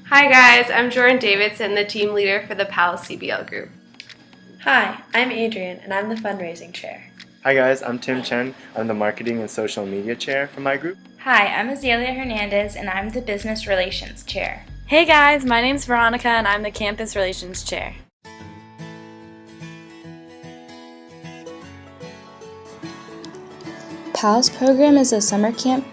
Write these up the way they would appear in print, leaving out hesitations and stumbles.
Hi guys, I'm Jordan Davidson, the team leader for the PAL CBL group. Hi, I'm Adrian, and I'm the fundraising chair. Hi guys, I'm Tim Chen. I'm the marketing and social media chair for my group. Hi, I'm Azalea Hernandez, and I'm the business relations chair. Hey guys, my name's Veronica, and I'm the campus relations chair. PALS program is a summer camp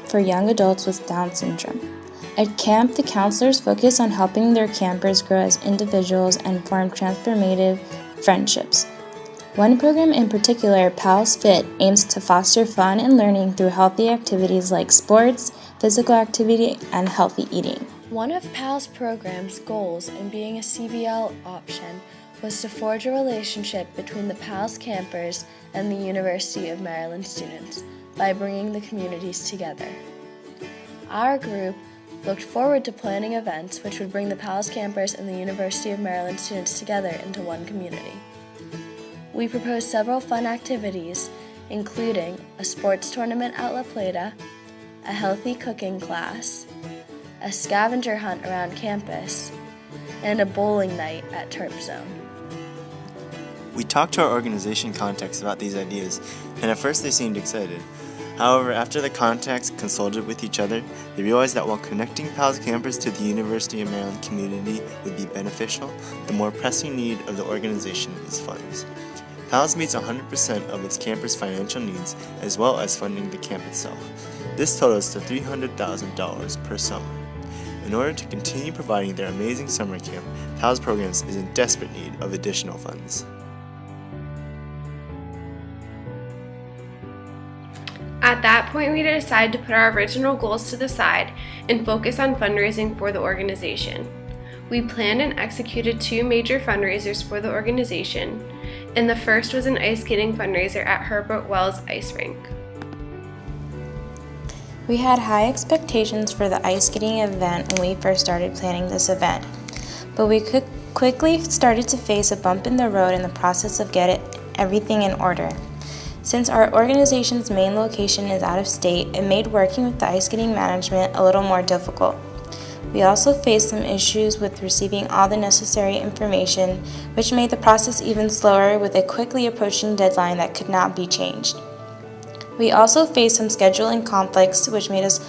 for young adults with Down syndrome. At camp, the counselors focus on helping their campers grow as individuals and form transformative friendships. One program in particular, PALS Fit, aims to foster fun and learning through healthy activities like sports, physical activity, and healthy eating. One of PAL's program's goals in being a CBL option was to forge a relationship between the PALS campers and the University of Maryland students by bringing the communities together. Our group looked forward to planning events which would bring the PALS campers and the University of Maryland students together into one community. We proposed several fun activities, including a sports tournament at La Plata, a healthy cooking class, a scavenger hunt around campus, and a bowling night at Turp Zone. We talked to our organization contacts about these ideas, and at first they seemed excited. However, after the contacts consulted with each other, they realized that while connecting PALS campers to the University of Maryland community would be beneficial, the more pressing need of the organization is funds. PALS meets 100% of its campers' financial needs, as well as funding the camp itself. This totals to $300,000 per summer. In order to continue providing their amazing summer camp, PALS Programs is in desperate need of additional funds. At that point, we decided to put our original goals to the side and focus on fundraising for the organization. We planned and executed 2 major fundraisers for the organization, and the first was an ice skating fundraiser at Herbert Wells Ice Rink. We had high expectations for the ice skating event when we first started planning this event, but we quickly started to face a bump in the road in the process of getting everything in order. Since our organization's main location is out of state, it made working with the ice skating management a little more difficult. We also faced some issues with receiving all the necessary information, which made the process even slower with a quickly approaching deadline that could not be changed. We also faced some scheduling conflicts, which made us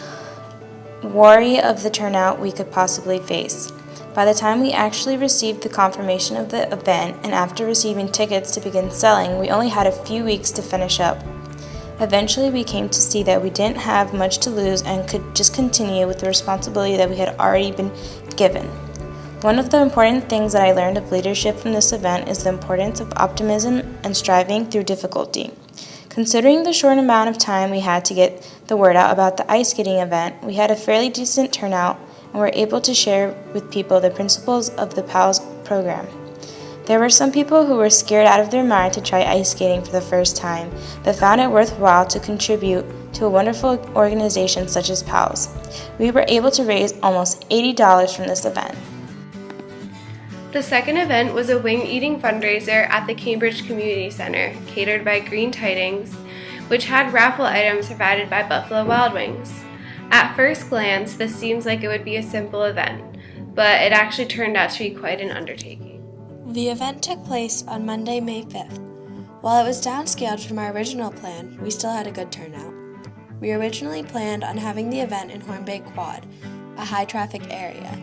wary of the turnout we could possibly face. By the time we actually received the confirmation of the event, and after receiving tickets to begin selling, we only had a few weeks to finish up. Eventually, we came to see that we didn't have much to lose and could just continue with the responsibility that we had already been given. One of the important things that I learned of leadership from this event is the importance of optimism and striving through difficulty. Considering the short amount of time we had to get the word out about the ice skating event, we had a fairly decent turnout and were able to share with people the principles of the PALS program. There were some people who were scared out of their mind to try ice skating for the first time, but found it worthwhile to contribute to a wonderful organization such as PALS. We were able to raise almost $80 from this event. The second event was a wing-eating fundraiser at the Cambridge Community Center, catered by Green Tidings, which had raffle items provided by Buffalo Wild Wings. At first glance, this seems like it would be a simple event, but it actually turned out to be quite an undertaking. The event took place on Monday, May 5th. While it was downscaled from our original plan, we still had a good turnout. We originally planned on having the event in Horn Bay Quad, a high-traffic area,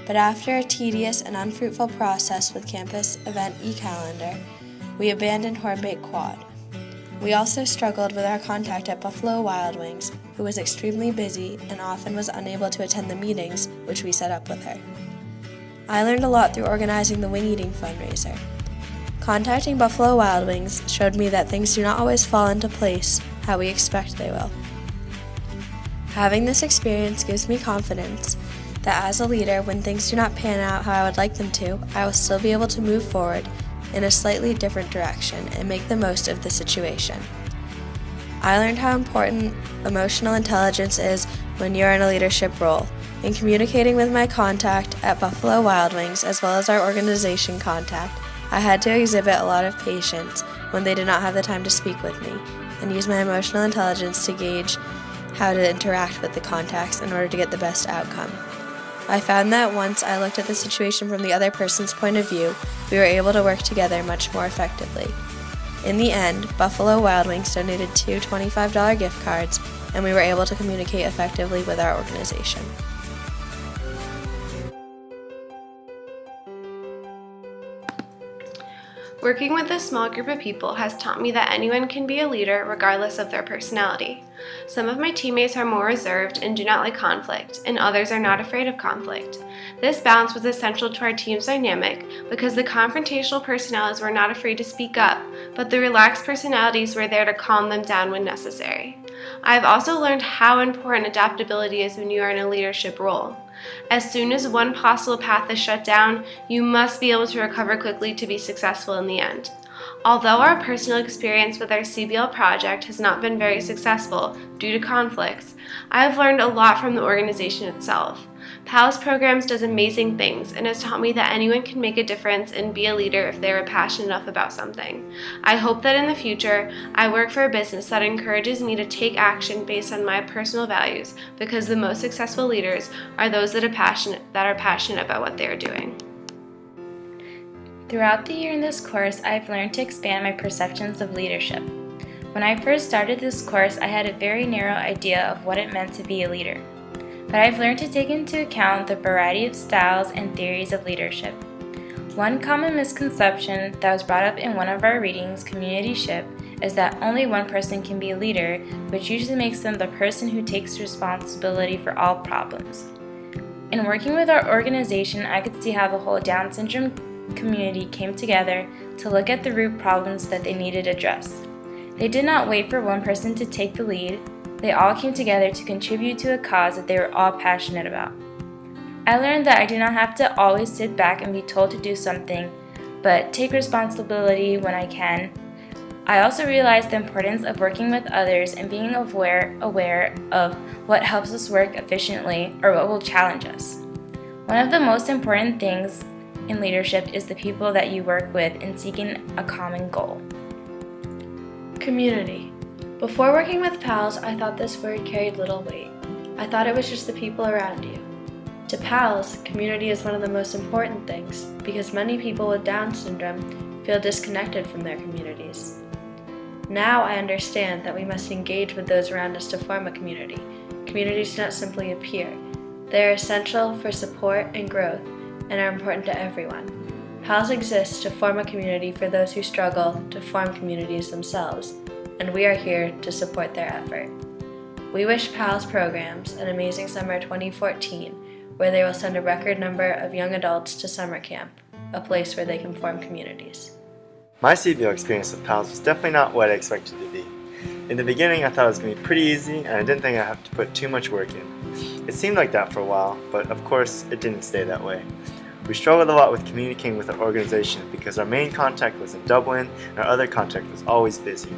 but after a tedious and unfruitful process with campus event e-calendar, we abandoned Horn Bay Quad. We also struggled with our contact at Buffalo Wild Wings, who was extremely busy and often was unable to attend the meetings which we set up with her. I learned a lot through organizing the wing eating fundraiser. Contacting Buffalo Wild Wings showed me that things do not always fall into place how we expect they will. Having this experience gives me confidence that as a leader, when things do not pan out how I would like them to, I will still be able to move forward in a slightly different direction and make the most of the situation. I learned how important emotional intelligence is when you're in a leadership role. In communicating with my contact at Buffalo Wild Wings, as well as our organization contact, I had to exhibit a lot of patience when they did not have the time to speak with me, and use my emotional intelligence to gauge how to interact with the contacts in order to get the best outcome. I found that once I looked at the situation from the other person's point of view, we were able to work together much more effectively. In the end, Buffalo Wild Wings donated 2 $25 gift cards, and we were able to communicate effectively with our organization. Working with a small group of people has taught me that anyone can be a leader regardless of their personality. Some of my teammates are more reserved and do not like conflict, and others are not afraid of conflict. This balance was essential to our team's dynamic because the confrontational personalities were not afraid to speak up, but the relaxed personalities were there to calm them down when necessary. I have also learned how important adaptability is when you are in a leadership role. As soon as one possible path is shut down, you must be able to recover quickly to be successful in the end. Although our personal experience with our Cbl project has not been very successful due to conflicts, I have learned a lot from the organization itself. PALS Programs does amazing things and has taught me that anyone can make a difference and be a leader if they are passionate enough about something. I hope that in the future, I work for a business that encourages me to take action based on my personal values, because the most successful leaders are those that are passionate about what they are doing. Throughout the year in this course, I've learned to expand my perceptions of leadership. When I first started this course, I had a very narrow idea of what it meant to be a leader. But I've learned to take into account the variety of styles and theories of leadership. One common misconception that was brought up in one of our readings, Communityship, is that only one person can be a leader, which usually makes them the person who takes responsibility for all problems. In working with our organization, I could see how the whole Down syndrome community came together to look at the root problems that they needed addressed. They did not wait for one person to take the lead. They all came together to contribute to a cause that they were all passionate about. I learned that I do not have to always sit back and be told to do something, but take responsibility when I can. I also realized the importance of working with others and being aware of what helps us work efficiently or what will challenge us. One of the most important things in leadership is the people that you work with in seeking a common goal. Community. Before working with PALS, I thought this word carried little weight. I thought it was just the people around you. To PALS, community is one of the most important things because many people with Down syndrome feel disconnected from their communities. Now I understand that we must engage with those around us to form a community. Communities do not simply appear. They are essential for support and growth and are important to everyone. PALS exists to form a community for those who struggle to form communities themselves, and we are here to support their effort. We wish PALS Programs an amazing summer 2014, where they will send a record number of young adults to summer camp, a place where they can form communities. My Cbl experience with PALS was definitely not what I expected it to be. In the beginning, I thought it was going to be pretty easy, and I didn't think I'd have to put too much work in. It seemed like that for a while, but of course, it didn't stay that way. We struggled a lot with communicating with our organization because our main contact was in Dublin, and our other contact was always busy,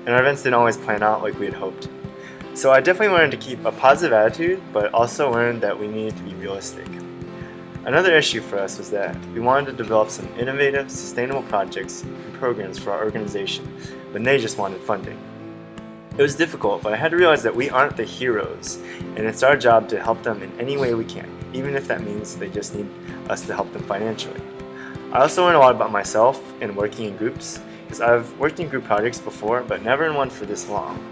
and our events didn't always plan out like we had hoped. So I definitely learned to keep a positive attitude, but also learned that we needed to be realistic. Another issue for us was that we wanted to develop some innovative, sustainable projects and programs for our organization, when they just wanted funding. It was difficult, but I had to realize that we aren't the heroes, and it's our job to help them in any way we can, even if that means they just need us to help them financially. I also learned a lot about myself in working in groups, because I've worked in group projects before, but never in one for this long.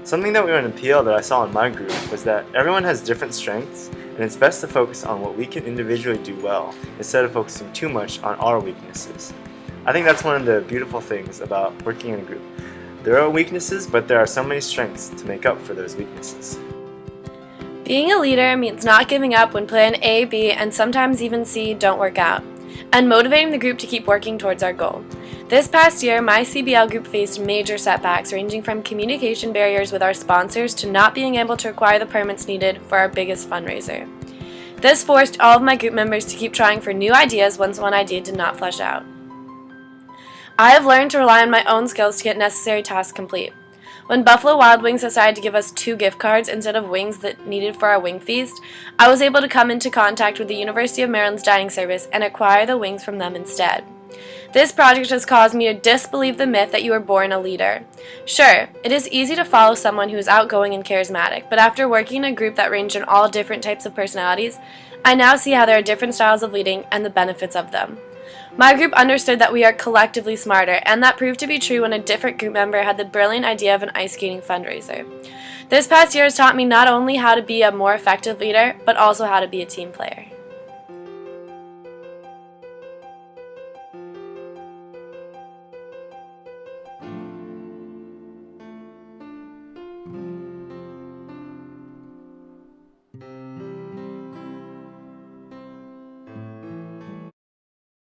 Something that we learned in PL that I saw in my group was that everyone has different strengths, and it's best to focus on what we can individually do well, instead of focusing too much on our weaknesses. I think that's one of the beautiful things about working in a group. There are weaknesses, but there are so many strengths to make up for those weaknesses. Being a leader means not giving up when plan A, B, and sometimes even C don't work out, and motivating the group to keep working towards our goal. This past year, my Cbl group faced major setbacks ranging from communication barriers with our sponsors to not being able to acquire the permits needed for our biggest fundraiser. This forced all of my group members to keep trying for new ideas once one idea did not flesh out. I have learned to rely on my own skills to get necessary tasks complete. When Buffalo Wild Wings decided to give us 2 gift cards instead of wings that needed for our wing feast, I was able to come into contact with the University of Maryland's dining service and acquire the wings from them instead. This project has caused me to disbelieve the myth that you were born a leader. Sure, it is easy to follow someone who is outgoing and charismatic, but after working in a group that ranged in all different types of personalities, I now see how there are different styles of leading and the benefits of them. My group understood that we are collectively smarter, and that proved to be true when a different group member had the brilliant idea of an ice skating fundraiser. This past year has taught me not only how to be a more effective leader, but also how to be a team player.